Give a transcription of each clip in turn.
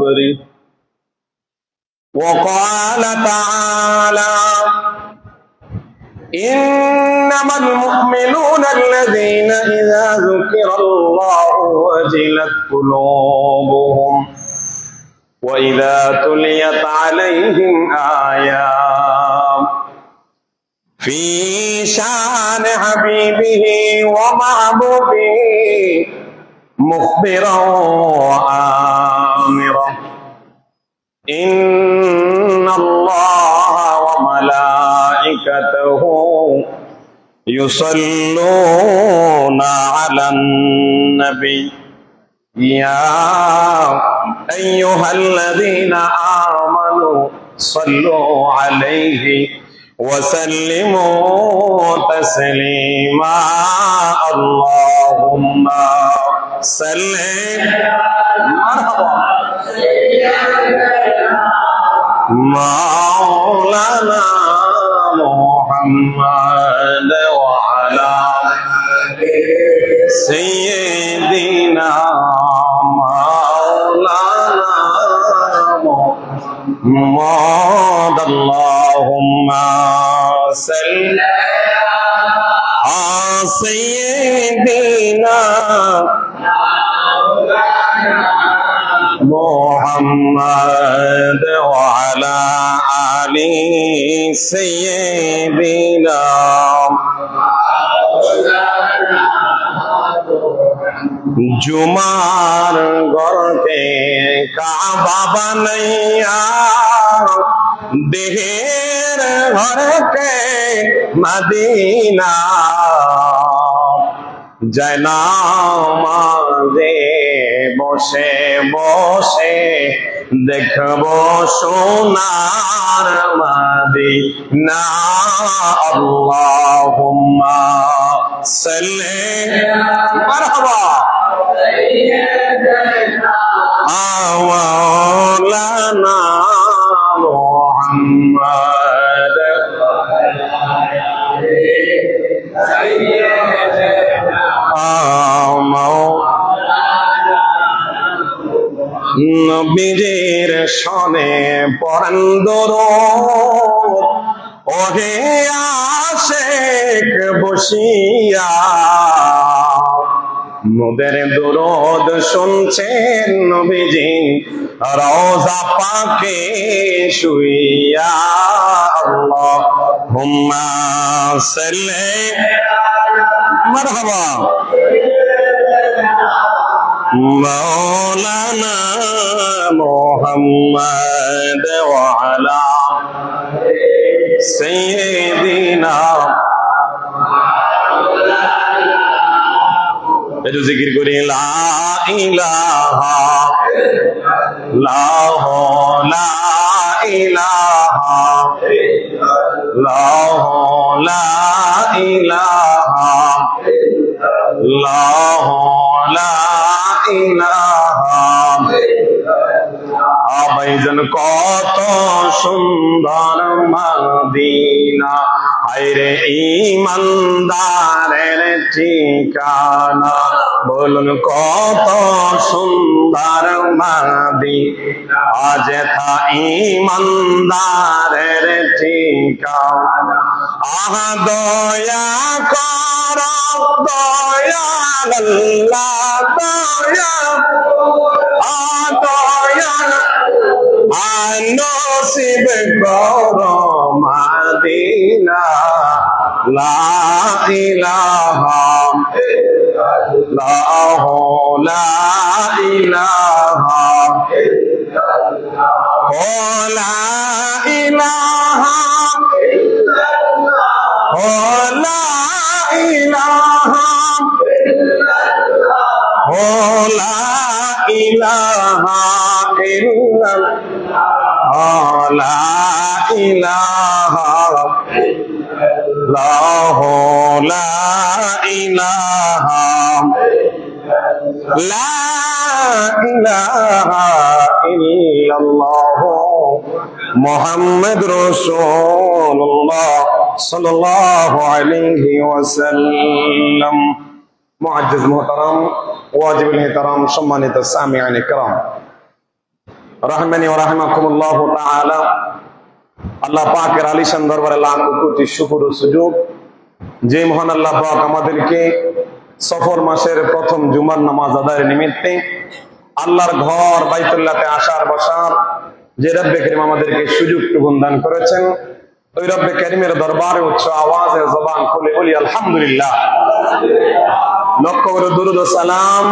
قبره. وقال تعالى: إنما المؤمنون الذين إذا ذكر الله وجلت قلوبهم وإذا تليت عليهم آيات في شان حبيبه ومحبوبه مخبرا وآمرا إن الله وملائكته يصلون على النبي يا أيها الذين آمنوا صلوا عليه وسلموا تسليما اللهم صل مرحبا مولانا محمد وعلى سيدنا مولانا محمد اللهم صل على سيدنا محمد وعلى آل سيدنا जुमार घर के काबा बनैया देर घर के मदीना जयनामाजे বসে বসে দেখব সোনার মদিনা আল্লাহুম্মা সাল্লি মারহাবা মাওলানা মুহাম্মদ নবীজির শনে পড়েন দরুদ ওহে আশিক বসিয়া মোদের দরুদ শুনছেন নবীজি রওজা পাকে শুইয়া আল্লাহুম্মা সাল্লি মারহাবা مولانا محمد وعلى سيدنا এত জিকির করি লা ইলাহা লাহ লা ইলাহা লাহ লা ইলাহা লাহ লা আবাইজন কত সুন্দর মদিনা হায়রে ঈমানদারের ঠিকানা বলুন কত সুন্দর মদিনা আজ তা ঈমানদারের ঠিকানা আহা দয়া কর দয়া আল্লাহ দয়া দয়া নসিব কর মদিনা লা ইলাহা ইল্লাল্লাহ লা ইলাহা ইল্লাল্লাহ লা ইলাহা ইল্লাল্লাহ লা ইলাহা লা ইলাহা ইল্লাল্লাহ লা ইলাহা ইল্লাল্লাহ লা ইলাহা লা ইলাহা ইল্লাল্লাহ মুহাম্মাদুর রাসূলুল্লাহ সাল্লাল্লাহু আলাইহি ওয়াসাল্লাম। মুআজ্জিজ মুহতারাম ওয়াজিবুল ইহতারাম সম্মানিত সামিঈন কিরাম, রাহমানি ওয়া রাহিমাকুমুল্লাহু তাআলা। আল্লাহ পাকের আলিশান দরবারে লাখ কোটি শুকর ও সুজুদ, যে মহান আল্লাহ পাক আমাদেরকে সফর মাসের প্রথম জুমার নামাজ আদায়ের নিমিত্তে আল্লাহর ঘর বাইতুল্লাহতে আসার বসার যে রব্বে করিম আমাদেরকে সুযোগটুকু দান করেছেন, ওই রব্বে করিমের দরবারে উচ্চ আওয়াজে জবান খুলে বলি আলহামদুলিল্লাহ। লক্ষ করে দুরূদ ও সালাম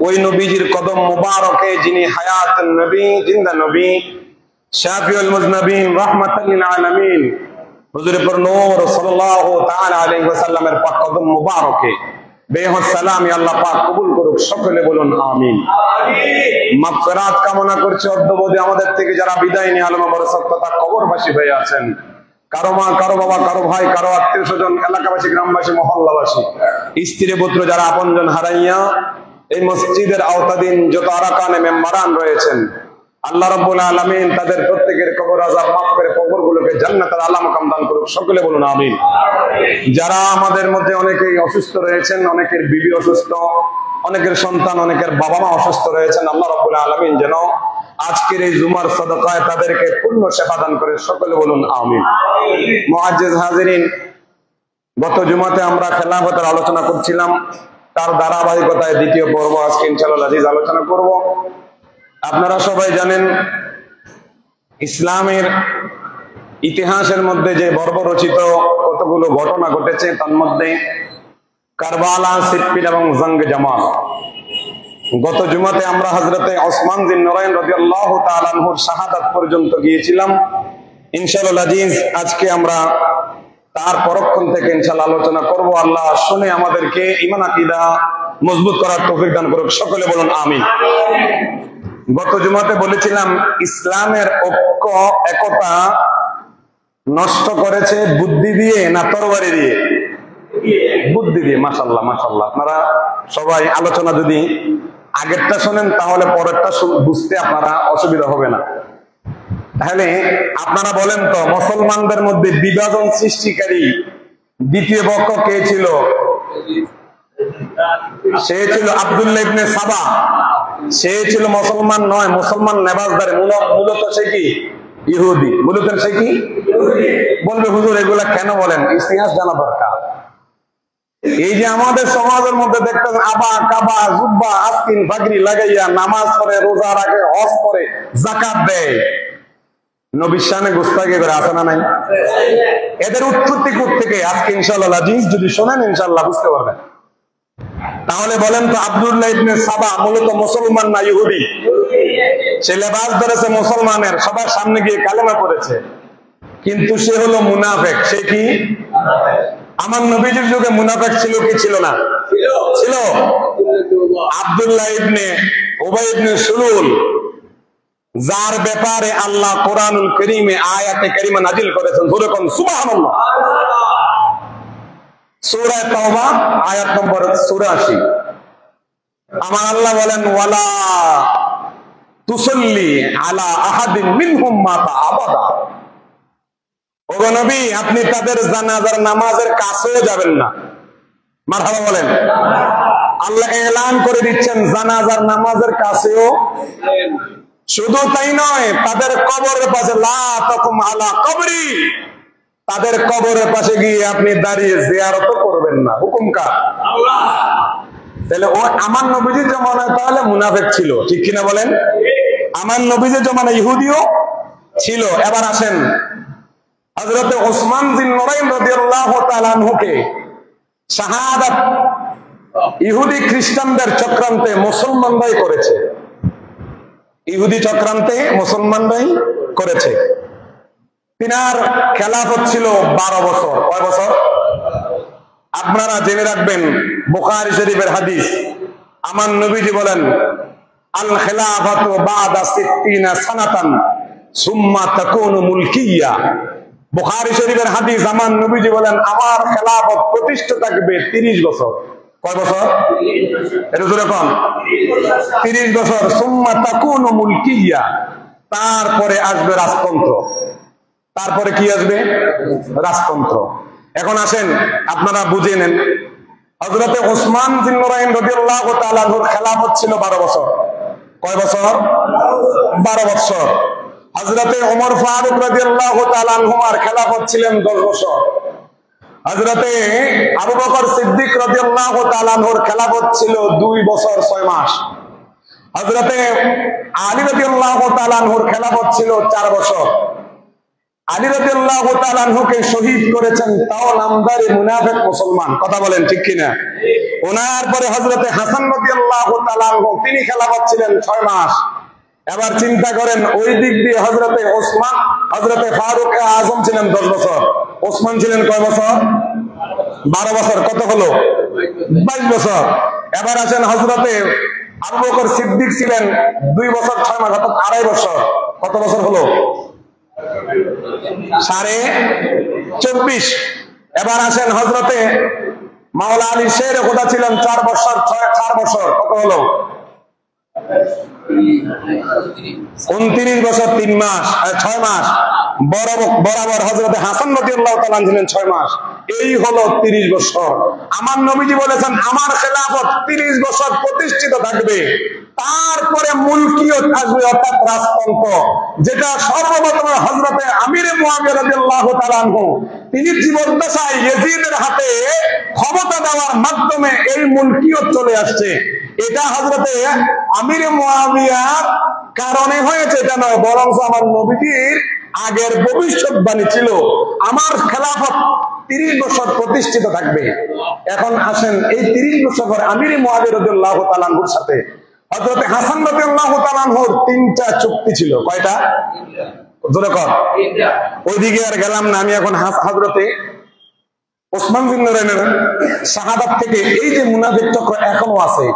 ওই নবীজির কদম মুবারকে যিনি হায়াতুন নবী, জিন্দা নবী, শাফিউল মুজনবিন, রাহমাতাল লিল আলামিন, হুজুরে পর নূর সাল্লাল্লাহু তাআলা আলাইহি ওয়াসাল্লামের পাক কদম মুবারকে বেহদ সালামি আল্লাহ পাক কবুল করুক। সকলে বলুন আমিন। মাগফিরাত কামনা করছি অদ্যবধি আমাদের থেকে যারা বিদায় নিয়ে আলম বরকত তথা কবরবাসী হয়ে আছেন, কারো মা, কারো বাবা, কারো ভাই, কারো আত্মীয় স্বজন, এলাকাবাসী, গ্রামবাসী, মহল্লাবাসী, স্ত্রী পুত্র যারা আপনজন হারাইয়া এই মসজিদের আওতাধীন যত আরাকানে মেম্বারান রয়েছেন, আল্লাহ রাব্বুল আলামিন তাদের প্রত্যেকের কবর আযাব মাফ করে কবরগুলোকে জান্নাতের আলা মাকাম দান করুক। সকলে বলুন আমিন। যারা আমাদের মধ্যে অনেকেই অসুস্থ রয়েছেন, অনেকের বিবি অসুস্থ, অনেকের সন্তান, অনেকের বাবা মা অসুস্থ রয়েছেন, আল্লাহ রাব্বুল আলামিন যেন আজকের এই জুমার সাদাকায় তাদেরকে পূর্ণ সেবা দান করে। সকলে বলুন আমিন। মুআজ্জিজ হাজিরিন, গত জুমাতে আমরা খেলাফতের আলোচনা করছিলাম, তার ধারাবাহিকতায় দ্বিতীয় পর্ব আজকে ইনশাআল্লাহ আজিজ আলোচনা করব। আপনারা সবাই জানেন ইসলামের ইতিহাসের মধ্যে যে বর্বরচিত কতগুলো ঘটনা ঘটেছে, তার মধ্যে কারবালা, সিফফিন এবং জঙ্গে জামাল। গত জুমাতে আমরা হযরতে ওসমান বিন নুরাইন রাদিয়াল্লাহু তাআলা আনহুর শাহাদাত পর্যন্ত গিয়েছিলাম। ইনশাআল্লাহ আজিজ আজকে আমরা তার পরক্ষণ থেকে ইনশাআল্লাহ আলোচনা করব। আল্লাহ শুনে আমাদেরকে ঈমান আকীদা মজবুত করার তৌফিক দান করুক। সকলে বলুন আমিন। গত জুমাতে বলেছিলাম ইসলামের ঐক্য একতা নষ্ট করেছে বুদ্ধি দিয়ে না তরবারি দিয়ে? বুদ্ধি দিয়ে। মাশাআল্লাহ মাশাআল্লাহ। আপনারা সবাই আলোচনা যদি আগেরটা শোনেন তাহলে পরেরটা বুঝতে আপনারা অসুবিধা হবে না। তাহলে আপনারা বলেন তো, মুসলমানদের মধ্যে বিভাজন সৃষ্টিকারী দ্বিতীয় পক্ষ কে ছিল? সে ছিল আব্দুল্লাহ ইবনে সাবা। সে ছিল মুসলমান নয়, মুসলমান লেবাসদার। মূলত সে কি? ইহুদি। মূলত সে কি? বলবে হুজুর এগুলা কেন বলেন? ইতিহাস জানা দরকার। এই যে আমাদের সমাজের মধ্যে দেখতেন আবা কাবা জুব্বা আস্তিন পাগড়ি লাগাইয়া নামাজ পড়ে, রোজা রাখে, হজ করে, যাকাত দেয়, নবীর শানে গুস্তাখি করে, আছে না নাই? এদের উৎপত্তি থেকে আজকে ইনশাআল্লাহ আজিজ যদি শোনেন ইনশাআল্লাহ বুঝতে পারবেন। তাহলে বলেন তো, আব্দুল্লাহ ইবনে সাবা মূলত মুসলমান না ইহুদি? সে লেবাস ধরেছে মুসলমানের, সবার সামনে গিয়ে কালেমা পড়েছে, কিন্তু সে হলো মুনাফিক। সে কি? আমার নবীজির যুগে মুনাফিক ছিল কি ছিল না? ছিল। আব্দুল্লাহ ইবনে উবাই ইবনে সুলুল, যার ব্যাপারে আল্লাহ কোরআনুল কারীমে আয়াতে কারিমা নাজিল করেছেন, জোরে কোন সুবহানাল্লাহ। সূরা তাওবা আয়াত নম্বর ৮৪। আমার আল্লাহ বলেন, ওয়ালা তুসাল্লি আলা আহাদিন মিনহুম মাতা আবাদা। ওগো নবী, আপনি তাদের জানাজার নামাজের কাছেও যাবেন না। মারহাবা বলেন। আল্লাহ এলান করে দিচ্ছেন জানাজার নামাজের কাছেও। শুধু তাই নয়, তাদের কবরের পাশে লা তাকুম আলা কবরি, তাদের কবরের পাশে গিয়ে আপনি দাঁড়িয়ে জিয়ারত করবেন না। হুকুম কার? আল্লাহ। তাহলে ও আমার নবীজির জমানায় তাহলে মুনাফিক ছিল, ঠিক কিনা বলেন? আমার নবীজির জমানায় ইহুদিও ছিল। এবার আসেন হযরতে ওসমান বিন নুরাইন রাদিয়াল্লাহু তাআলা আনহুকে শাহাদাত ইহুদি খ্রিস্টানদের চক্রান্তে মুসলমানরাই করেছে। ইহুদি চক্রান্তে মুসলমানরাই করেছে। তিনার খেলাফত ছিল ১২ বছর। কয় বছর? আপনারা জেনে রাখবেন, বুখারী শরীফের হাদিস, আমার নবীজি বলেন, আল খিলাফাতু বাদা ৬০ সানাতান সুম্মা তাকুনু মুলকিয়্যা। বুখারী শরীফের হাদিস, আমার নবীজি বলেন আমার খেলাফত প্রতিষ্ঠা থাকবে ৩০ বছর। কয় বছর? এটা জোরে কোন? ৩০ বছর। সুম্মা তাকুনু মুলকিয়্যা, তারপরে আসবে রাজতন্ত্র। তারপরে কি আসবে? রাজতন্ত্র। এখন আসেন আপনারা বুঝে নেন, হযরতে ওসমান বিন নুরাইন রাদিয়াল্লাহু তাআলা আনহুর খেলাফত ছিল ১২ বছর। কয় বছর? 12 বছর। হযরতে ওমর ফারুক রাদিয়াল্লাহু তাআলা আনহুর খেলাফত ছিলেন 10 বছর। হযরতে আবু বকর সিদ্দিক রাদিয়াল্লাহু তাআলা আনহুর খেলাফত ছিল 2 বছর 6 মাস। হযরতে আলী রাদিয়াল্লাহু তাআলা আনহুর খেলাফত ছিল 4 বছর। আলী রাদিয়াল্লাহু তাআলা আনহুকে শহীদ করেছেন তাও নামদারি মুনাফিক মুসলমান। কথা বলেন ঠিক কিনা? ওনার পরে হযরতে হাসান রাদিয়াল্লাহু তাআলা আনহু তিনি খেলাফত ছিলেন 6 মাস। এবার চিন্তা করেন ওই দিক দিয়ে হযরতে ওসমান, হযরতে ফারুক আজম ছিলেন 10 বছর। ওসমান ছিলেন কয় বছর? 12 বছর। কত হলো? 22 বছর। এবার আছেন হযরতে আবু বকর সিদ্দিক ছিলেন 2 বছর 6 মাস, অর্থাৎ 2.5 বছর। কত বছর হলো? 24.5। এবার আসেন হযরতে মাওলা আলী শের খোদা ছিলেন 4 বছর 4 বছর। কত হলো? 29 বছর 3 মাস 6 মাস। বরাবর হযরতে হাসান রাদিয়াল্লাহু তাআলা ছিলেন 6 মাস। এই হলো 30 বছর। আমার নবীজি বলেছেন আমার খেলাফত 30 বছর প্রতিষ্ঠিত থাকবে, তারপরে মুলকিয়ত আসবে, অর্থাৎ রাজতন্ত্র, যেটা সর্বপ্রথম হযরতে আমিরে মুআবিয়া রাদিয়াল্লাহু তাআলা আনহু তিনি জীবদ্দশায় ইয়াজিদের হাতে ক্ষমতা দেওয়ার মাধ্যমে এই মুলকিয়ত চলে আসছে। এটা হযরতে আমিরে মুআবিয়ার কারণে হয়েছে এটা নয়, বরং আমার নবীজির আগের ভবিষ্যৎবাণী ছিল আমার খেলাফত 30 বছর প্রতিষ্ঠিত থাকবে। এখন আসেন এই 30 বছর পর আমিরে মুআবিয়া রাদিয়াল্লাহু তাআলা আনহুর সাথে হযরতে হাসান রাদিয়াল্লাহু তাআলা আনহুর 3টা চুক্তি ছিল। কয়টা? জোরে কর। ওইদিকে আর গেলাম না, আমি এখন হযরতে ওসমান বিন নুরাইনের শাহাদাত থেকে এই যে মুনাফিক চক্র এখনো আছে।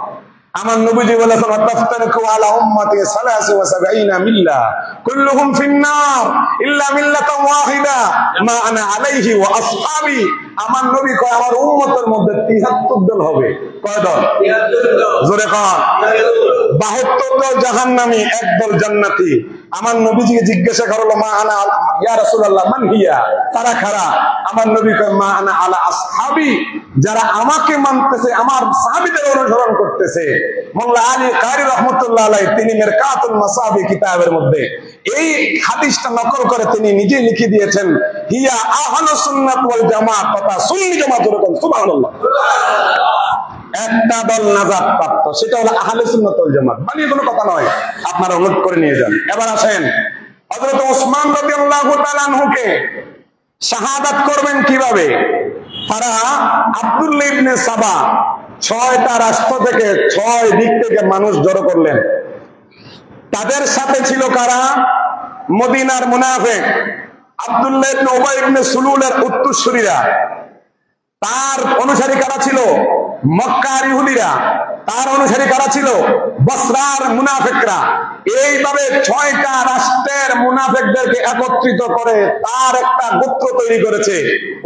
আমার নবীজি বলেছেন আতাফতারিকু আলা উম্মতি 73 মিল্লা কুল্লুহুম ফিন্নার ইল্লা মিল্লাতান ওয়াহিদা মা আনা আলাইহি ওয়া আসহাবি। আমার নবী কয় আমার উম্মতের মধ্যে 73 দল হবে। কয় দল? 73 দল। জোরে কর। 72 দল জাহান্নামী, 1 দল জান্নাতি। আমার নবীজিকে জিজ্ঞাসা করলো মা আনা ইয়া রাসূলুল্লাহ মান হিয়া, তারা কারা? আমার নবী কয় মা আনা আলা আসহাবি, যারা আমাকে মানতেছে, আমার সাহাবীদের অনুসরণ করতেছে। মোল্লা আলী কারি রাহমাতুল্লাহ আলাইহি তিনি মিরকাতুল মাসাবি কিতাবের মধ্যে এই হাদিসটা নকল করে তিনি নিজে লিখে দিয়েছেন হিয়া আহলুস সুন্নাত ওয়াল জামাত, তথা সুন্নি জামাত। বলুন সুবহানাল্লাহ। একটা দল নাজাত প্রাপ্ত, সেটা হলো আহলে সুন্নাত ওয়াল জামাত। মানে কোনো কথা নয়, আপনারা নোট করে নিয়ে যান। এবার আসেন হযরত ওসমান রাদিয়াল্লাহু তাআলা আনহুকে শাহাদাত করবেন কিভাবে? তারা আব্দুল্লাহ ইবনে সাবা 6টা রাষ্ট্র থেকে 6 দিক থেকে মানুষ জড়ো করলেন। তাদের সাথে ছিল কারা? মদিনার মুনাফিক আব্দুল্লাহ ইবনে উবাই ইবনে সুলুলের উত্তরসূরিরা। তার অনুসারী কারা ছিল? মক্কার ইহুদিরা। তার অনুসারী কারা ছিল? বসরার মুনাফিকরা। এইভাবে 6টা রাষ্ট্রের মুনাফিকদেরকে একত্রিত করে তার একটা গোত্র তৈরি করেছে।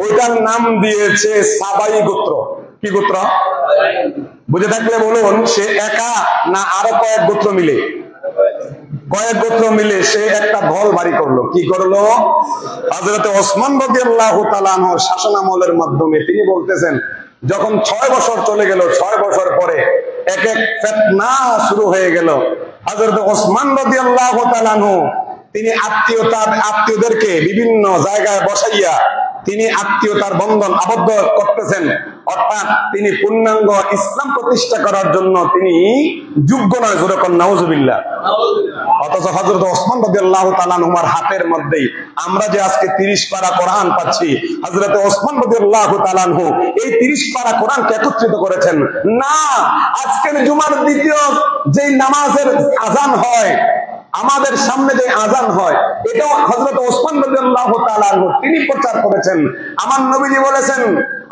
ওইটার নাম দিয়েছে সাবাই গোত্র। কি গোত্র? বুঝে থাকলে বলুন, সে একা না আরো কয়েক গোত্র মিলে? কয়েক গোত্র মিলে সে একটা দল বাড়ি করলো। কি করলো? হযরতে ওসমান রাদিয়াল্লাহু তাআলা আনহুর শাসনামলের মাধ্যমে তিনি বলতেছেন যখন 6 বছর চলে গেল, 6 বছর পরে এক এক ফিতনা শুরু হয়ে গেল। হযরত ওসমান রাদিয়াল্লাহু তাআলা আনহু তিনি আত্মীয়দেরকে বিভিন্ন জায়গায় বসাইয়া তিনি আত্মীয়তার বন্ধন আবদ্ধ করতেছেন, অর্থাৎ তিনি পূর্ণাঙ্গ ইসলাম প্রতিষ্ঠা করার জন্য তিনি যোগ্য নয়। জোরে কোন নাউজুবিল্লাহ। অথচ হযরত ওসমান রাদিয়াল্লাহু তাআলা আনহুর হাতের মধ্যেই আমরা যে আজকে 30 পারা কোরআন পাচ্ছি, হযরত ওসমান রাদিয়াল্লাহু তাআলা আনহু এই 30 পারা কোরআনকে একত্রিত করেছেন না। আজকের জুমার দ্বিতীয় যেই নামাজের আযান হয়, আমাদের সামনে যে আযান হয়, এটাও হযরত ওসমান রাদিয়াল্লাহু তাআলা আনহু তিনি প্রচার করেছেন। আমার নবীজি বলেছেন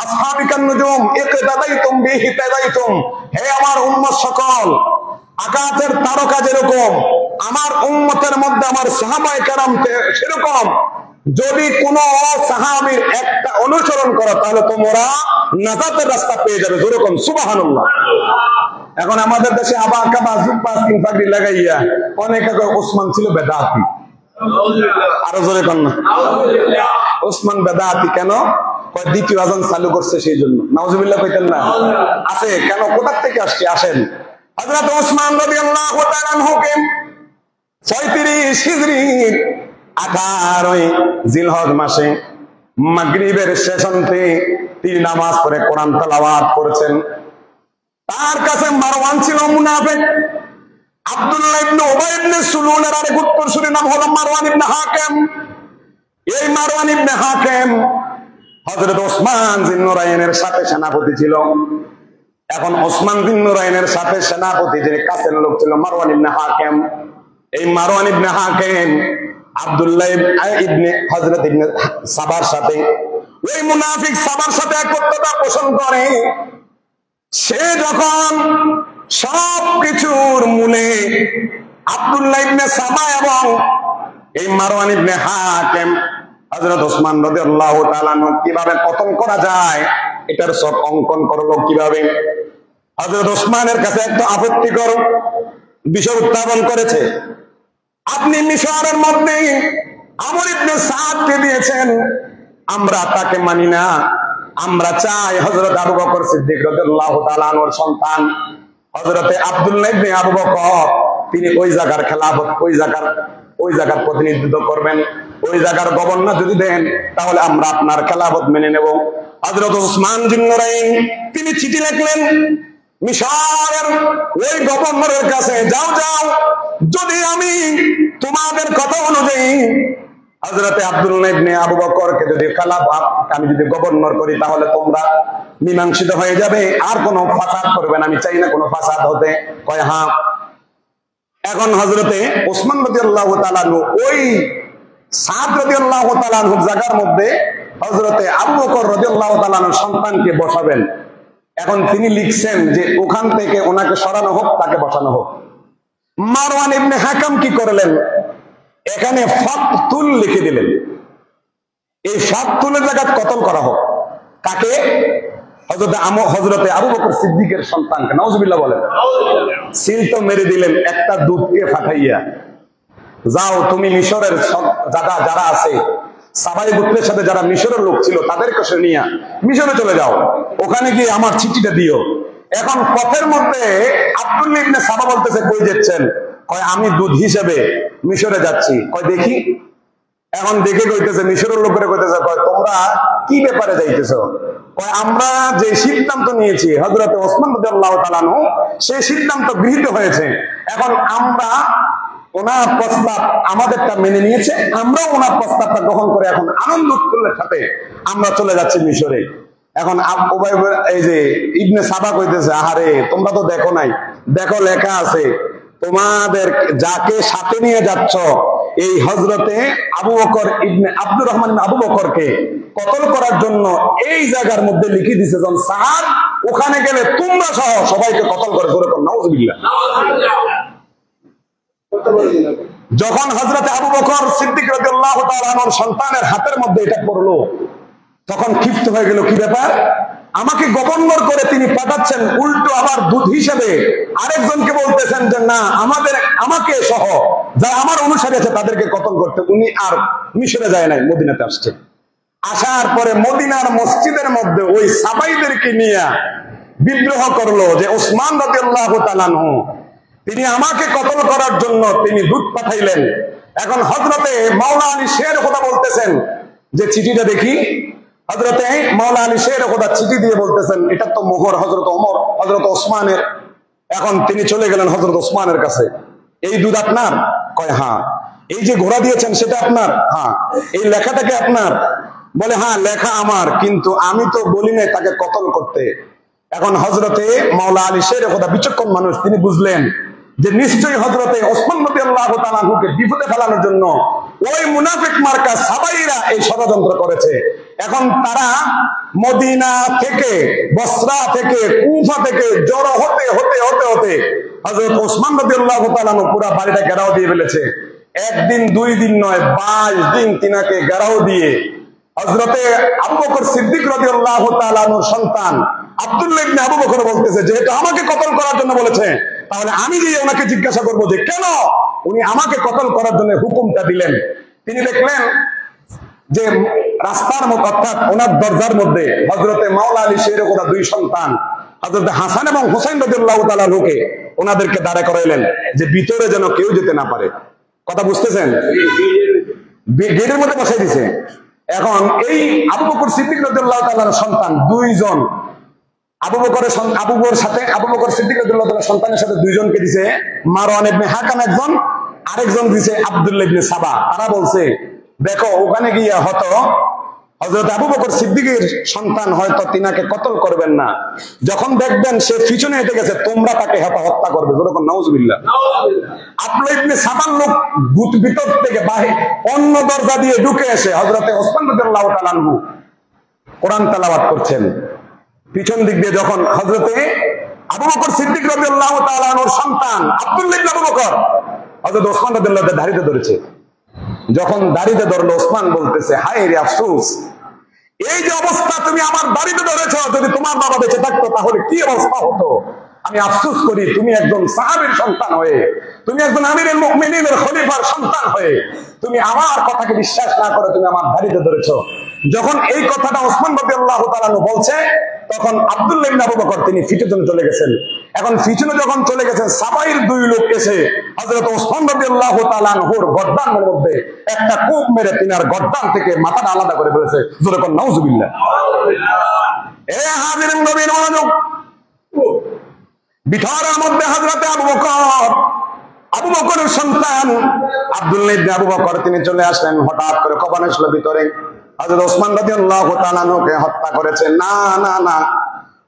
আসহাবিকান নুজুম ইকতাদাইতুম বিহিতাদাইতুম, হে আমার উম্মত সকল, আকাশের তারকা যেরকম আমার উম্মতের মধ্যে আমার সাহাবায়ে কেরাম সেরকম, যদি কোন সাহাবীর একটা অনুসরণ করো তাহলে তোমরা নাজাতের রাস্তা পেয়ে যাবে। যেরকম সুবহানাল্লাহ। এখন আমাদের দেশে আবার কাবা জুব্বা স্কিন পাগড়ি লাগাইয়া অনেকে ওসমান ছিল বেদাতি। আরো জোরে কর না। ওসমান বেদাতি কেন? দ্বিতীয় আযান চালু করছে সেই জন্য। নাউজুবিল্লাহ কইতেন না? আছে কেন? কোথা থেকে আসছে? আসেন হযরত ওসমান রাদিয়াল্লাহু তাআলা আনহুকে ৩৫ হিজরির 18 জিলহজ মাসে মাগরিবের শেষান্তে তিনি নামাজ পড়ে কোরআন তেলাওয়াত করেছেন। তার কাছে মারওয়ান ছিল মুনাফিক। আব্দুল্লাহ ইবনে উবাই ইবনে সুলুলের আরেক উত্তরসূরি নাম হলো মারওয়ান ইবনে হাকিম। এই মারওয়ান ইবনে হাকিম হযরত ওসমান জিন্নুরাইনের সাথে সেনাপতি ছিল। এখন ওসমান জিন্নুরাইনের সাথে সেনাপতি যে কাছের লোক ছিল মারওয়ান ইবনে হাকিম। এই মারওয়ান ইবনে হাকিম আব্দুল্লাহ ইবনে হযরত ইবনে সাবার সাথে, ওই মুনাফিক সাবার সাথে একত্রতা পোষণ করে। সে যখন সবকিছুর মূলে আব্দুল্লাহ ইবনে সাবা এবং এই মারওয়ান ইবনে হাকিম হযরত ওসমান রাদিয়াল্লাহু তাআলা কিভাবে কতল করা যায় এটার সব অঙ্কন করলো কিভাবে। হযরত ওসমানের কাছে একটা আপত্তিকর বিষয় উত্থাপন করেছে। আপনি মিশরের মধ্যে আমর ইবনে সাদকে দিয়েছেন, আমরা তাকে মানি না। আমরা চাই হযরত আবু বকর সিদ্দিক রাদিয়াল্লাহু তাআলা আনহুর সন্তান হযরতে আব্দুল্লাহ ইবনে আবু বকর তিনি ওই জায়গার খেলাফত ওই জায়গার প্রতিনিধিত্ব করবেন। ওই জায়গার গভর্নর যদি দেন তাহলে আমরা আপনার খেলাফত মেনে নেব। হযরত ওসমান জিন্নুরাইন তিনি চিঠি লিখলেন মিশরের ওই গভর্নরের কাছে, যাও যাও, যদি আমি তোমাদের কথা অনুযায়ী হযরতে আব্দুল্লাহ ইবনে আবু বকরকে যদি খেলাফত আমি যদি গভর্নর করি তাহলে তোমরা মীমাংসিত হয়ে যাবে, আর কোনো ফাসাদ করবে না। আমি চাই না কোনো ফাসাদ হতে। কয় হ্যাঁ। এখন হযরতে ওসমান রাদিয়াল্লাহু তাআলা ওই সাদ রাদিয়াল্লাহু তাআলা জায়গার মধ্যে হযরতে আবু বকর রাদিয়াল্লাহু তাআলা সন্তানকে বসাবেন। এখন তিনি লিখছেন যে ওখান থেকে ওনাকে সরানো হোক, তাকে বসানো হোক। মারওয়ান ইবনে হাকিম কি করলেন, এখানে ফাকতুল লিখে দিলেন। এই ফাকতুলের জায়গায় কতল করা হোক। কাকে? হযরতে আবু বকর সিদ্দিকের সন্তানকে। নাউজুবিল্লাহ বলেন। সিল তো মেরে দিলেন একটা দূতকে পাঠাইয়া, যাও তুমি মিশরের যারা আছে সাবাই গোত্রের সাথে যারা মিশরের লোক ছিল তাদেরকে নিয়ে মিশরে চলে যাও, ওখানে গিয়ে আমার চিঠিটা দিও। এখন পথের মধ্যে আব্দুল্লাহ ইবনে সাবা বলতেছে কই যাচ্ছেন? কয় আমি দূত হিসেবে মিশরে যাচ্ছি। কয় দেখি। এখন দেখে কইতেছে মিশরের লোকেরা কইতেছে কয় তোমরা কি ব্যাপারে যাইতেছো? কয় আমরা যে সিদ্ধান্ত নিয়েছি হযরত ওসমান রাদিয়াল্লাহু তাআলা আনহু সেই সিদ্ধান্ত গৃহীত হয়েছে। এখন আমরা ওনার প্রস্তাব আমাদেরটা মেনে নিয়েছে, আমরাও ওনার প্রস্তাবটা গ্রহণ করে এখন আনন্দ উৎফুল্লের সাথে আমরা চলে যাচ্ছি মিশরে। এখন এই যে ইবনে সাবা কইতেছে আহারে তোমরা তো দেখো নাই, দেখো লেখা আছে তোমাদের যাকে সাথে নিয়ে যাচ্ছ এই হযরতে আবু বকর ইবনে আব্দুর রহমান আবু বকরকে কতল করার জন্য এই জায়গার মধ্যে লিখে দিছে জন সাদ, ওখানে গেলে তোমরা সহ সবাইকে কতল করে করে নাউজুবিল্লাহ। যখন হযরতে আবু বকর সিদ্দিক রাদিয়াল্লাহু তাআলা আনহুর সন্তানের হাতের মধ্যে এটা পড়লো তখন ক্ষিপ্ত হয়ে গেল। কি ব্যাপার? আমাকে গভর্নর করে তিনি পাঠাচ্ছেন, উল্টো আবার দূত হিসেবে আরেকজনকে বলতেছেন যে না আমাকে সহ যারা আমার অনুসারী আছে তাদেরকে কতল করতে। উনি আর মিশরে যায় নাই, মদিনাতে আসছে। আসার পরে মদিনার মসজিদের মধ্যে ওই সাবাইদেরকে নিয়ে বিদ্রোহ করলো যে ওসমান রাদিয়াল্লাহু তাআলা আনহু তিনি আমাকে কতল করার জন্য তিনি দূত পাঠাইলেন। এখন হযরতে মাওলা আলী শের খোদা বলতেছেন যে চিঠিটা দেখি। হযরতে মাওলা আলী শের খোদা চিঠি দিয়ে বলতেছেন এটা তো মোহর হযরত ওমর হযরত ওসমানের। এখন তিনি চলে গেলেন হযরত ওসমানের কাছে। এই দুধ আপনার? কয় হ্যাঁ। এই যে ঘোড়া দিয়েছেন সেটা আপনার? হ্যাঁ। এই লেখাটাকে আপনার? বলে হ্যাঁ লেখা আমার, কিন্তু আমি তো বলি নাই তাকে কতল করতে। এখন হযরতে মাওলা আলী শের খোদা বিচক্ষণ মানুষ, তিনি বুঝলেন যে নিশ্চয়ই হযরতে ওসমান রাদিয়াল্লাহু তাআলা আনহুকে বিপদে ফেলানোর জন্য ওই মুনাফিক মার্কা সাবাইরা এই ষড়যন্ত্র করেছে। এখন তারা মদিনা থেকে, বসরা থেকে, কুফা থেকে জড়ো হতে হতে হতে হতে হযরত ওসমান রাদিয়াল্লাহু তাআলা আনহু পুরো বাড়িটা ঘেরাও দিয়ে ফেলেছে। একদিন দুই দিন নয় 22 দিন তিনাকে ঘেরাও দিয়ে হযরতে আবু বকর সিদ্দিক রাদিয়াল্লাহু তাআলা আনহুর সন্তান আব্দুল্লাহ ইবনে আবু বকর বলতেছে যে এটা আমাকে কতল করার জন্য বলেছে, তাহলে আমি গিয়ে ওনাকে জিজ্ঞাসা করবো যে কেন উনি আমাকে কতল করার জন্য হুকুমটা দিলেন। তিনি দেখলেন যে রাস্তার মধ্যে অর্থাৎ ওনার দরজার মধ্যে হযরতে মাওলা আলী শের খোদা দুই সন্তান হযরতে হাসান এবং হুসাইন রাদিয়াল্লাহু তাআলা আনহুকে ওনাদেরকে দাঁড়া করাইলেন যে ভিতরে যেন কেউ যেতে না পারে। কথা বুঝতেছেন? গেটের মধ্যে বসাই দিছে। এখন এই আবু বকর সিদ্দিক রাদিয়াল্লাহু তাআলার সন্তান দুইজন, আবু বকর সিদ্দিক রাদিয়াল্লাহু তাআলার সন্তানের সাথে দুইজনকে দিছে, মারওয়ান ইবনে হাকাম একজন, আরেকজন দিছে আব্দুল্লাহ ইবনে সাবা। তারা বলছে দেখো ওখানে গিয়ে হয়তো হযরত আবু বকর সিদ্দিকের সন্তান হয়তো তিনাকে কতল করবেন না, যখন দেখবেন সে পিছনে হেঁটে গেছে তোমরা তাকে হত্যা করবে। যেরকম নাউজুবিল্লাহ। আব্দুল্লাহ ইবনে সাবার লোক ভিতর থেকে বাহির অন্য দরজা দিয়ে ঢুকে এসে হযরতে ওসমান রাদিয়াল্লাহু তাআলা আনহু কোরআন তেলাওয়াত করছেন। পিছন দিক দিয়ে যখন হযরতে আবু বকর সিদ্দিক রাদিয়াল্লাহু তাআলা আনহুর সন্তান আব্দুল্লাহ ইবনে আবু বকর হযরত ওসমান রাদিয়াল্লাহু তাআলা দাড়িতে ধরেছে, যখন দাড়িতে ধরলো ওসমান বলতেছে হায় রে আফসোস, এই যে অবস্থা তুমি আমার দাড়িতে ধরেছ, যদি তোমার বাবা বেঁচে থাকতো তাহলে কি অবস্থা হতো। আমি আফসোস করি তুমি একজন সাহাবীর সন্তান হয়ে, তুমি একজন আমিরুল মুমিনিনের খলিফার সন্তান হয়ে তুমি আমার কথাকে বিশ্বাস না করে তুমি আমার দাড়িতে ধরেছো। যখন এই কথাটা ওসমান রাদিয়াল্লাহু তাআলা বলছে তখন আব্দুল্লাহ ইবনে আবু বকর তিনি পিছনে চলে গেছেন। এখন পিছনে যখন চলে গেছেন সাবাইর দুই লোক এসে হযরত ওসমান রাদিয়াল্লাহু তাআলা আনহুর গর্দানের মধ্যে একটা কোপ মেরে তিনার গর্দান থেকে মাথাটা আলাদা করে ফেলেছে। যেরকম নাউজুবিল্লাহ। এ হাজিরিন নবীর মনোযোগ, ভিতরের মধ্যে হযরতে আবু বকরের সন্তান আব্দুল্লাহ ইবনে আবু বকর তিনি চলে আসলেন। হঠাৎ করে কখন আসলো ভিতরে হযরত ওসমান রাদিয়াল্লাহু তাআলা আনহুকে হত্যা করেছে। না না না,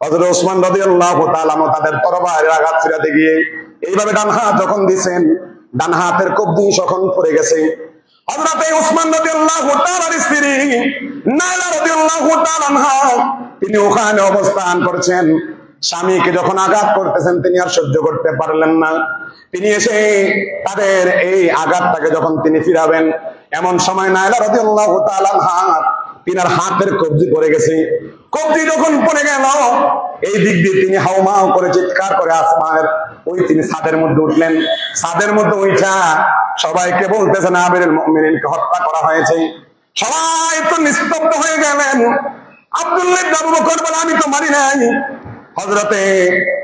হযরত ওসমান রাদিয়াল্লাহু তাআলা আনহু তাদের তরবারির আঘাত ফিরাতে গিয়ে এইভাবে ডান হাত যখন দিবেন, ডান হাতের কবজি যখন পড়ে গেছে, হযরত ওসমান রাদিয়াল্লাহু তাআলার স্ত্রী নাইলা রাদিয়াল্লাহু তাআলা আনহা তিনি ওখানে অবস্থান করছেন। স্বামীকে যখন আঘাত করতেছেন তিনি আর সহ্য করতে পারলেন না, তিনি এসে তাদের এই আঘাতটাকে যখন তিনি ফিরাবেন, এমন সময় নাইলা রাদিয়াল্লাহু তাআলা আনহা তিনার হাতের কবজি পড়ে গেছে। কবজি যখন পড়ে গেল এই দিক দিয়ে তিনি হাউমাউ করে চিৎকার করে আসমানের ওই তিনি ছাদের মধ্যে উঠলেন। ছাদের মধ্যে উঠা সবাইকে বলতেছেন আমিরুল মুমিনিনকে হত্যা করা হয়েছে। সবাই তো নিস্তব্ধ হয়ে গেলেন। আব্দুল্লাহ ইবনে আবু বকর বলে আমি তো মারি নাই। হযরতে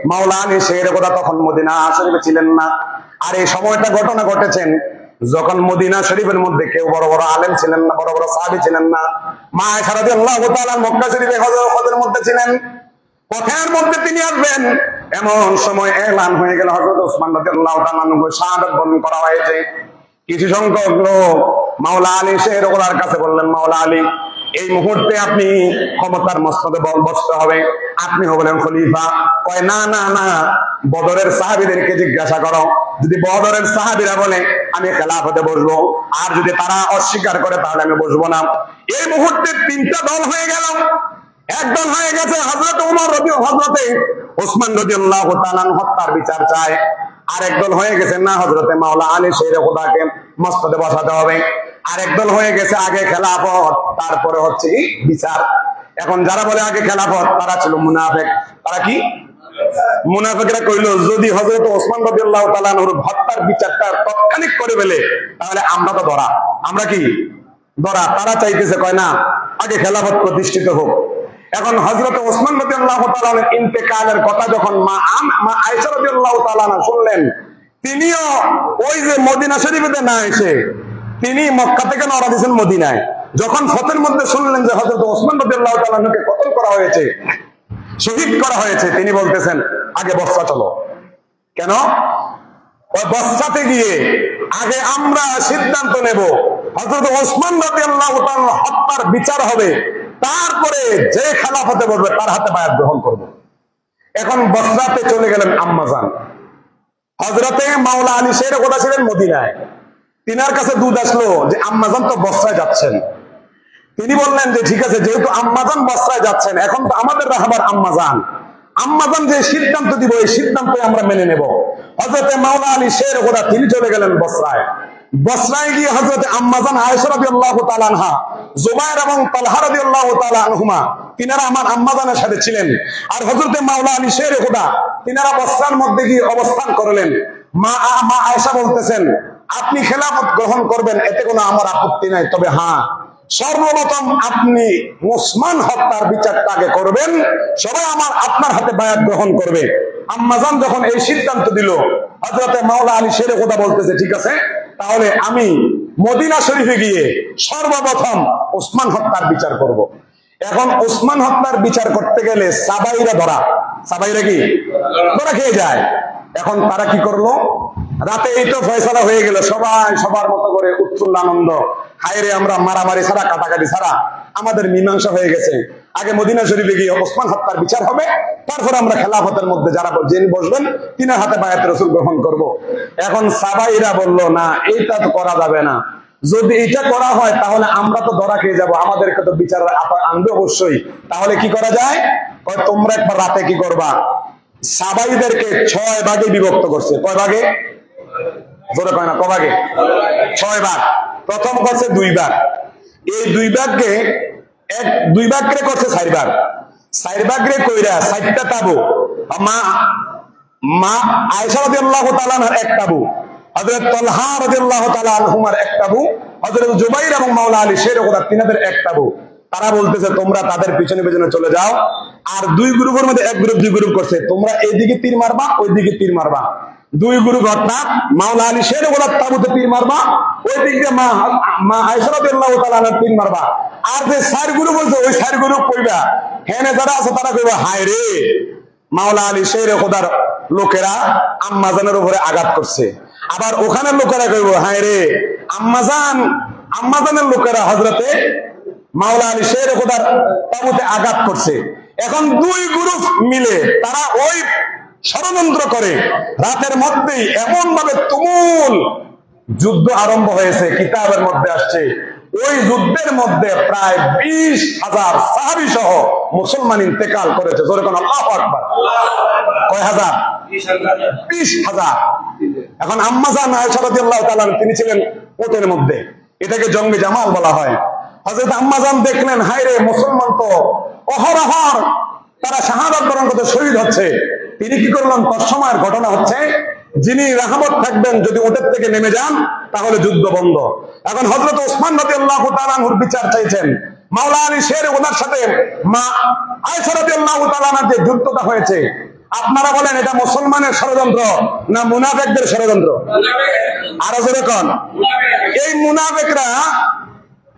মাওলা আলী শের কথা তখন মদিনা শরীফে ছিলেন না। আর এই সময়টা ঘটনা ঘটেছেন যখন মদিনা শরীফের মধ্যে কেউ বড় বড় আলেম ছিলেন না, বড় বড় সাহাবী ছিলেন না। মা আয়েশা রাদিয়াল্লাহু তাআলা মক্কা শরীফে হজের মধ্যে ছিলেন, পথের মধ্যে তিনি আসবেন। এমন সময় এলান হয়ে গেল হযরত ওসমান রাদিয়াল্লাহু তাআলা আনহু শাহাদাত বরণ করা হয়েছে। কিছু সংখ্যক লোক মাওলা আলী শের ওলার কাছে বললেন মাওলা আলী এই মুহূর্তে আপনি ক্ষমতার মস্তদে বসতে হবে, আপনি হবেন খলিফা। কয় না না না, বদরের সাহাবীদেরকে জিজ্ঞাসা করো, যদি বদরের সাহাবীরা বলে আমি খেলাফতে বসবো, আর যদি তারা অস্বীকার করে তাহলে আমি বসবো না। এই মুহূর্তে তিনটা দল হয়ে গেল। একদল হয়ে গেছে হযরত ওমর হযরতে ওসমান রাদিয়াল্লাহু তাআলা হত্যার বিচার চায়, আর একদল হয়ে গেছে না হযরতে মাওলা আলী শের খোদাকে মস্তদে বসাতে হবে, আর একদল হয়ে গেছে আগে খেলাফত তারপরে হচ্ছে বিচার। এখন যারা বলে আগে খেলাফত তারা ছিল মুনাফিক। তারা কি? মুনাফিকরা কইল যদি হযরত ওসমান রাদিয়াল্লাহু তাআলা আনহুর হত্যার বিচারটা তাৎক্ষণিক করে ফেলে তাহলে আমরা তো ধরা। আমরা কি ধরা? তারা চাইতেছে কয় না আগে খেলাফত প্রতিষ্ঠিত হোক। এখন হযরত ওসমান রাদিয়াল্লাহু তাআলা এর ইন্তেকালের কথা যখন মা আয়েশা রাদিয়াল্লাহু তাআলা শুনলেন, তিনিও ওই যে মদিনা শরীফেতে না এসে তিনি মক্কা থেকে রওনা দিয়েছেন মদিনায়। যখন ফতের মধ্যে শুনলেন যে হযরত ওসমান রাদিয়াল্লাহু তাআলা কে কতল করা হয়েছে, শহীদ করা হয়েছে, তিনি বলতেছেন আগে বসরা চলো। কেন? ওই বসরাতে গিয়ে আগে আমরা সিদ্ধান্ত নেব হযরত ওসমান রাদিয়াল্লাহু তাআলা হত্যার বিচার হবে, তারপরে যে খেলাফতে বসবে তার হাতে বায়াত গ্রহণ করব। এখন বসরাতে চলে গেলেন আম্মাজান। হযরতে মাওলা আলী শের কথা ছিলেন মদিনায়। তিনার কাছে দুধ আসলো যে আম্মাজান তো বসরায় যাচ্ছেন। তিনি বললেন যে ঠিক আছে, যেহেতু আম্মাজান বসরায় যাচ্ছেন এখন তো আমাদের রাহবার আম্মাজান যে সিদ্ধান্ত দিব এই সিদ্ধান্ত আমরা মেনে নেব। হযরতে মাওলা আলী শের কথা তিনি চলে গেলেন বসরায়। বসরায় গিয়ে হযরতে আম্মাজান আয়েশা রাদিয়াল্লাহু তাআলা আনহা, জুবায়ের এবং তালহা রাদিয়াল্লাহু তাআলা আনহুমা তিনারা আমার আম্মাজানের সাথে ছিলেন। আর হযরতে মাওলা আলী শের কথা তিনারা বসরার মধ্যে গিয়ে অবস্থান করলেন। মা আয়েশা বলতেছেন আপনি খেলাফত গ্রহণ করবেন, এতে কোনো আমার আপত্তি নাই, তবে হ্যাঁ সর্বপ্রথম আপনি ওসমান হত্যার বিচারটা আগে করবেন, সবাই আপনার হাতে বায়াত গ্রহণ করবে। আম্মাজান যখন এই সিদ্ধান্ত দিল, হযরতে মাওলা আলী শেরে খোদা বলতেছে ঠিক আছে, তাহলে আমি মদিনা শরীফে গিয়ে সর্বপ্রথম ওসমান হত্যার বিচার করব। এখন ওসমান হত্যার বিচার করতে গেলে সাবাইরা কি ধরা খেয়ে যায়। এখন তারা কি করলো, রাতে এই তো ফয়সালা হয়ে গেল, সবাই সবার মতো করে উৎফুল্ল আনন্দ, হায়রে আমরা মারামারি ছাড়া কাটাকাটি ছাড়া আমাদের মীমাংসা হয়ে গেছে, আগে মদিনা শরীফে গিয়ে ওসমান হত্যার বিচার হবে, তারপর আমরা খেলাফতের মধ্যে যারা যিনি বসবেন তিনার হাতে বায়াত রাসূল গ্রহণ করব। এখন সাবাইরা বলল না, এইটা তো করা যাবে না, যদি এটা করা হয় তাহলে আমরা তো ধরা খেয়ে যাবো, আমাদেরকে তো বিচার আনবে অবশ্যই, তাহলে কি করা যায়, তোমরা একবার রাতে কি করবা, সাবাইদেরকে 6 ভাগে বিভক্ত করছে। কয় ভাগে? জোরে কয় না, ক ভাগে? 6 ভাগ। প্রথম করছে 2 ভাগ, এই 2 ভাগকে 2 ভাগকে করছে 4 ভাগ, 4 ভাগরে কইরা 4টা তাবু, মা আয়েশা রাদিয়াল্লাহু তাআলা আনহার এক তাবু, হযরত তালহা রাদিয়াল্লাহু তাআলা আনহুমার এক তাবু, হযরত জুবাইর এবং মাওলা আলী শেরে খোদা তিনাদের এক তাবু। তারা বলতেছে তোমরা তাদের পিছনে পিছনে চলে যাও, আর 2 গ্রুপের মধ্যে এক গ্রুপ 2 গ্রুপ করছে, তোমরা এইদিকে তীর মারবা ওইদিকে তীর মারবা। 2 গ্রুপ অর্থাৎ মাওলা আলী শেরে খোদার তাবুতে তীর মারবা, ওই দিক দিয়ে মা আয়েশা রাদিয়াল্লাহু তাআলা আনহার তীর মারবা। আর যে 4 গ্রুপ বলছে ওই 4 গ্রুপ কইবা, হেনে যারা আছে তারা কইবা হায় রে মাওলা আলী শেরে খোদার লোকেরা আম্মাজানের উপরে আঘাত করছে। আবার ওখানের লোকেরা কইব হায় রে আম্মাজানের লোকেরা হযরতে মাওলা আলী শেরে খোদার তাবুতে আঘাত করছে। এখন 2 গ্রুপ মিলে তারা ওই ষড়যন্ত্র করে, রাতের মধ্যেই এমন ভাবে তুমুল যুদ্ধ আরম্ভ হয়েছে, কিতাবের মধ্যে আসছে ওই যুদ্ধের মধ্যে প্রায় 20,000 সাহাবী সহ মুসলমান ইন্তেকাল করেছে। জোরে কোন আল্লাহু আকবার। কয় হাজার? 20,000। এখন আম্মাজান আয়েশা রাদিয়াল্লাহু তাআলা তিনি ছিলেন ওটের মধ্যে, এটাকে জঙ্গে জামাল বলা হয়। হযরত আম্মাজান দেখলেন হায় রে মুসলমান তো অহরহর তারা শাহাদাত বরণ করতে শহীদ হচ্ছে। তিনি কি করলেন, তৎসময়ের ঘটনা হচ্ছে যিনি রাহমত থাকবেন যদি ওটের থেকে নেমে যান তাহলে যুদ্ধ বন্ধ। এখন হযরত ওসমান রাদিয়াল্লাহু তাআলা আনহুর বিচার চাইছেন, মাওলা আলী শেরে ওনার সাথে মা আয়েশা রাদিয়াল্লাহু তাআলা আনহার যে যুদ্ধটা হয়েছে, আপনারা বলেন এটা মুসলমানের ষড়যন্ত্র না মুনাফিকদের ষড়যন্ত্র? আরো জোরে কোন। এই মুনাফিকরা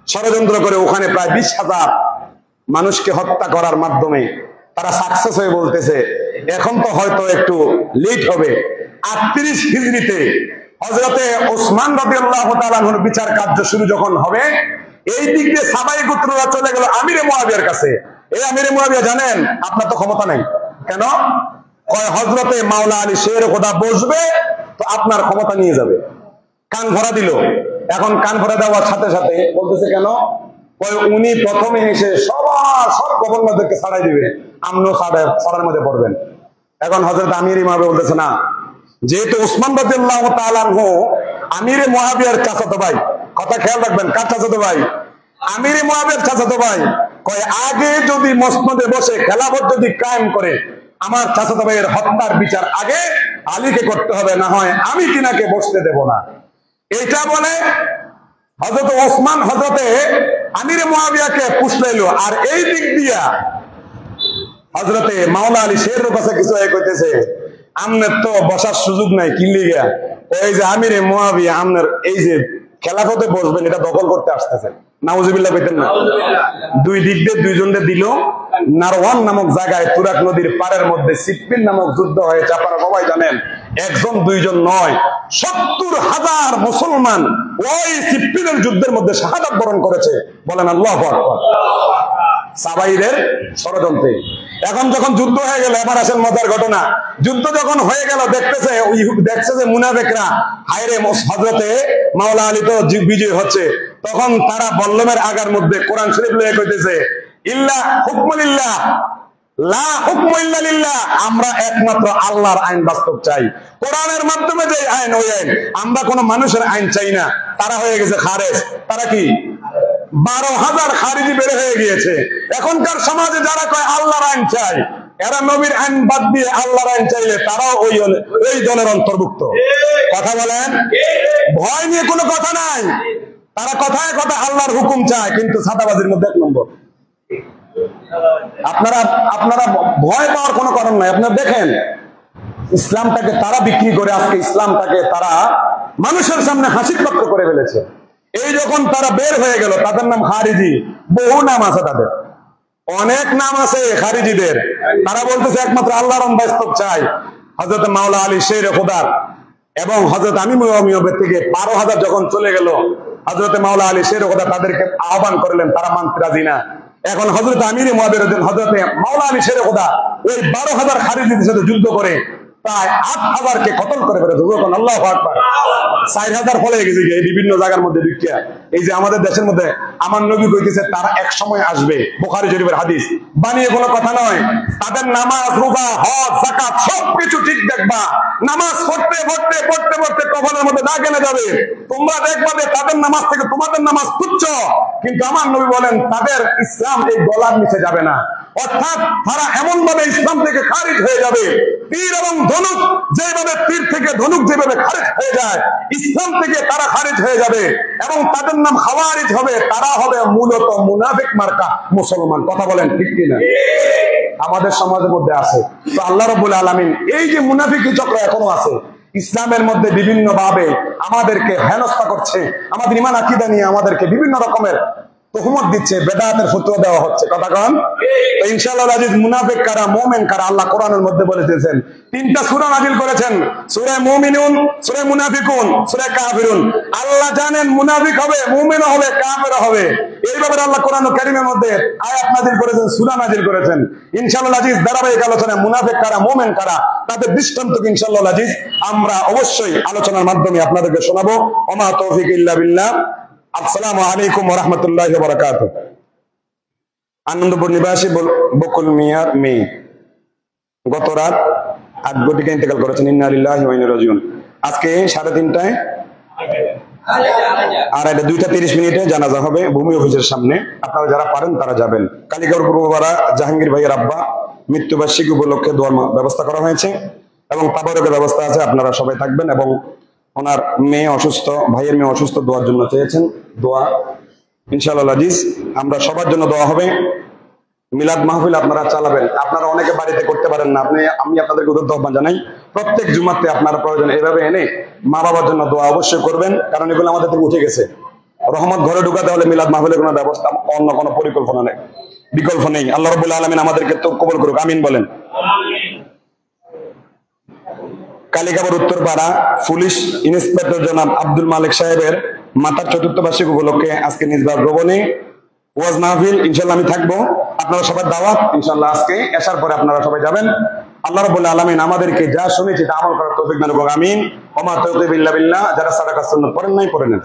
ষড়যন্ত্র করে ওখানে প্রায় 20,000 মানুষকে হত্যা করার মাধ্যমে তারা সাকসেস হয়ে বলতেছে এখন তো হয়তো একটু লেট হবে। 38 হিজরিতে হযরতে ওসমান রাদিয়াল্লাহু তাআলা আনহুর বিচার কার্য শুরু যখন হবে, এই দিক দিয়ে সাবাই গোত্ররা চলে গেল আমিরে মুয়াবিয়ার কাছে। এই আমিরে মুয়াবিয়া জানেন আপনার তো ক্ষমতা নেই, কেন? কয় হযরতে মাওলা আলী শেরে খোদা বসবে তো আপনার ক্ষমতা নিয়ে যাবে। কান ভরা দিল। এখন কান ভরা দেওয়ার সাথে সাথে বলতেছে কেন? কয় উনি প্রথমে এসে সব গভর্নরদেরকে ছাড়াই দিবে, আপনিও ছাড়ার মধ্যে পড়বেন। এখন হযরত আমির মুয়াবিয়া বলতেছে না, যেহেতু ওসমান রাদিয়াল্লাহু তাআলা আনহু আমিরে মুয়াবিয়ার চাচাতো ভাই, কথা খেয়াল রাখবেন, কার চাচাতো ভাই? আমিরে মুয়াবিয়ার চাচাতো ভাই। কয় আগে যদি মসনদে বসে খেলাফত যদি কায়েম করে, আমার চাচাতো ভাইয়ের হত্যার বিচার আগে আলীকে করতে হবে, না হয় আমি তিনাকে বসতে দেব না। এটা বলে হযরত ওসমান হযরতে আমিরে মুয়াবিয়াকে পুষলাইলো। আর এই দিক দিয়া হযরতে মাওলা আলী শেরের কাছে কিছু কইতেছে, আমনের তো বসার সুযোগ নাই, কি লিগা? ওই যে আমিরে মুয়াবিয়া আমনের এই যে খেলাফতে বসবেন এটা দখল করতে আসতেছে। নাউজুবিল্লাহ কইতেন না? 2 দিক দিয়ে 2 জনকে দিল। নারওয়ান নামক জায়গায় তুরাক নদীর পাড়ের মধ্যে সিপ্পিন নামক যুদ্ধ হয়েছে, আপনারা সবাই জানেন। 1 জন 2 জন নয়, 70,000 মুসলমান ওই সিপ্পিনের যুদ্ধের মধ্যে শাহাদাত বরণ করেছে। বলেন আল্লাহু আকবার। সাবাইদের ষড়যন্ত্রে। এখন যখন যুদ্ধ হয়ে গেল, এবার আসেন মজার ঘটনা। যুদ্ধ যখন হয়ে গেল, দেখছে যে মুনাফিকরা হায়রে হযরতে মাওলা আলী তো বিজয় হচ্ছে, তখন তারা বল্লমের আগার মধ্যে কোরআন শরীফ লয়ে কইতেছে ইল্লা হুকমুলিল্লাহ লা হুকমু ইল্লা লিল্লাহ, আমরা একমাত্র আল্লাহর আইন বাস্তব চাই। কোরআনের মাধ্যমে যে আইন ওই আইন, আমরা কোনো মানুষের আইন চাই না। তারা হয়ে গেছে খারেজ। তারা কি 12,000 খারিজি বের হয়ে গিয়েছে। এখনকার সমাজে যারা কয় আল্লাহর আইন চাই, এরা নবীর আইন বাদ দিয়ে আল্লাহর আইন চাইলে তারাও ওই দলের অন্তর্ভুক্ত। কথা বলেন, ভয় নিয়ে কোনো কথা নাই। তারা কথায় কথা আল্লাহর হুকুম চায়, কিন্তু সাদাবাজির মধ্যে 1 নম্বর। আপনারা ভয় পাওয়ার কোনো কারণ নাই। আপনারা দেখেন ইসলামটাকে তারা বিক্রি করে আজকে ইসলামটাকে তারা মানুষের সামনে হাসির পাত্র করে ফেলেছে। এই যখন তারা বের হয়ে গেল, তাদের নাম খারিজি, বহু নাম আছে, তাদের অনেক নাম আছে খারিজিদের। তারা বলতেছে একমাত্র আল্লাহর বাস্তব চাই। হযরত মাওলা আলী শের খোদার এবং হযরত আমি থেকে 12,000 যখন চলে গেল, হযরত মাওলা আলী শের খোদা তাদেরকে আহ্বান করলেন, তারা মানতে রাজি না। এখন হযরত আমির মুআবিরউদ্দিন হযরত মাওলা আলী শের খোদা ওই 12,000 খারিজিদের সাথে যুদ্ধ করে প্রায় 8,000 কে কতল করে ফেলেছে। আল্লাহু আকবার। 4,000 ফলে গেছে এই বিভিন্ন জায়গার মধ্যে ঢুকিয়া। এই যে আমাদের দেশের মধ্যে আমার নবী কইতেছে তারা এক সময় আসবে, বুখারী শরীফের হাদিস, বানিয়ে কোনো কথা নয়। তাদের নামাজ, রোজা, হজ, যাকাত সবকিছু ঠিক দেখবা, নামাজ পড়তে পড়তে পড়তে পড়তে কপালের মধ্যে দাগ এনে যাবে। তোমরা দেখবা যে তাদের নামাজ থেকে তোমাদের নামাজ তুচ্ছ, কিন্তু আমার নবী বলেন তাদের ইসলাম এই গলার নিচে যাবে না। অর্থাৎ তারা এমন ভাবে ইসলাম থেকে খারিজ হয়ে যাবে, তীর এবং ধনুক যেভাবে তীর থেকে ধনুক যেভাবে খারিজ হয়ে যায়, ইসলাম থেকে তারা খারিজ হয়ে যাবে এবং তাদের নাম খাওয়ারিজ হবে। তারা হবে মূলত মুনাফিক মার্কা মুসলমান। কথা বলেন ঠিক কিনা? আমাদের সমাজের মধ্যে আছে। তো আল্লাহ রাব্বুল আলামিন এই যে মুনাফিকি চক্র এখনো আছে, ইসলামের মধ্যে বিভিন্ন ভাবে আমাদেরকে হেনস্থা করছে, আমাদের ঈমান আকীদা নিয়ে আমাদেরকে বিভিন্ন রকমের তুহমত দিচ্ছে, বেদাতের ফতোয়া দেওয়া হচ্ছে। কথা কন? তো ইনশাআল্লাহ আজিজ, মুনাফিক কারা, মুমিন কারা, আল্লাহ কোরআনের মধ্যে বলে দিয়েছেন। 3টা সূরা নাযিল করেছেন, সূরা মুমিনুন, সূরা মুনাফিকুন, সূরা কাফিরুন। আল্লাহ জানেন মুনাফিক হবে, মুমিনও হবে, কাফিরও হবে। এইভাবে আল্লাহ কোরআন কারীমের মধ্যে আয়াত নাযিল করেছেন, সূরা নাযিল করেছেন। ইনশাআল্লাহ আজিজ, ধারাবাহিক আলোচনায় মুনাফিক কারা, মুমিন কারা, তাদের দৃষ্টান্তকে ইনশাআল্লাহ আজিজ আমরা অবশ্যই আলোচনার মাধ্যমে আপনাদেরকে শোনাবো। ওমা তৌফিক ইল্লা বিল্লাহ। আসসালামু আলাইকুম ওয়া রাহমাতুল্লাহি ওয়া বারাকাতুহু। আনন্দপুর নিবাসী বকুল মিয়ার মেয়ে গত রাত 8 ঘটিকা ইন্তেকাল করেছেন। ইন্না লিল্লাহি ওয়া ইন্না ইলাইহি রাজিউন। আজকে 3:30টায় আর 2:30 জানাজা হবে ভূমি অফিসের সামনে। আপনারা যারা পারেন তারা যাবেন। কালিকাপুর পূর্বপাড়া জাহাঙ্গীর ভাইয়ের আব্বা মৃত্যুবার্ষিকী উপলক্ষে দোয়ার ব্যবস্থা করা হয়েছে এবং তাবারকের ব্যবস্থা আছে। আপনারা সবাই থাকবেন এবং ওনার মেয়ে অসুস্থ, ভাইয়ের মেয়ে অসুস্থ, দোয়ার জন্য চেয়েছেন। দোয়া ইনশাআল্লাহ আজিজ আমরা সবার জন্য দোয়া হবে। মিলাদ মাহফিল আপনারা চালাবেন। আপনারা অনেকে বাড়িতে করতে পারেন না, আমি আপনাদেরকে উদ্যোগ আহ্বান জানাই, প্রত্যেক জুমাতে আপনারা প্রয়োজন এইভাবে এনে মা বাবার জন্য দোয়া অবশ্যই করবেন, কারণ এগুলো আমাদের থেকে উঠে গেছে। রহমত ঘরে ঢুকাতে হলে মিলাদ মাহফিলের কোনো ব্যবস্থা, অন্য কোনো পরিকল্পনা নেই, বিকল্প নেই। আল্লাহ রাব্বুল আলামিন আমাদেরকে তো কবুল করুক, আমিন বলেন। কালিকাপুর উত্তরপাড়া পুলিশ ইন্সপেক্টর জনাব আব্দুল মালিক সাহেবের মাতার 4র্থ বার্ষিকী উপলক্ষে আজকে নিজবার ভবনে ওয়াজ মাহফিল। ইনশাআল্লাহ আমি থাকবো, আপনারা সবাই দাওয়াত। ইনশাআল্লাহ আজকে এশার পরে আপনারা সবাই যাবেন। আল্লাহ রাব্বুল আলামিন আমাদেরকে যা শুনেছি তা আমল করার তৌফিক দান করুন, আমিন। ওমা তৌফিক ইল্লা বিল্লাহ। যারা সাদাকা সুন্নাত পড়েন নাই পড়ে নেন।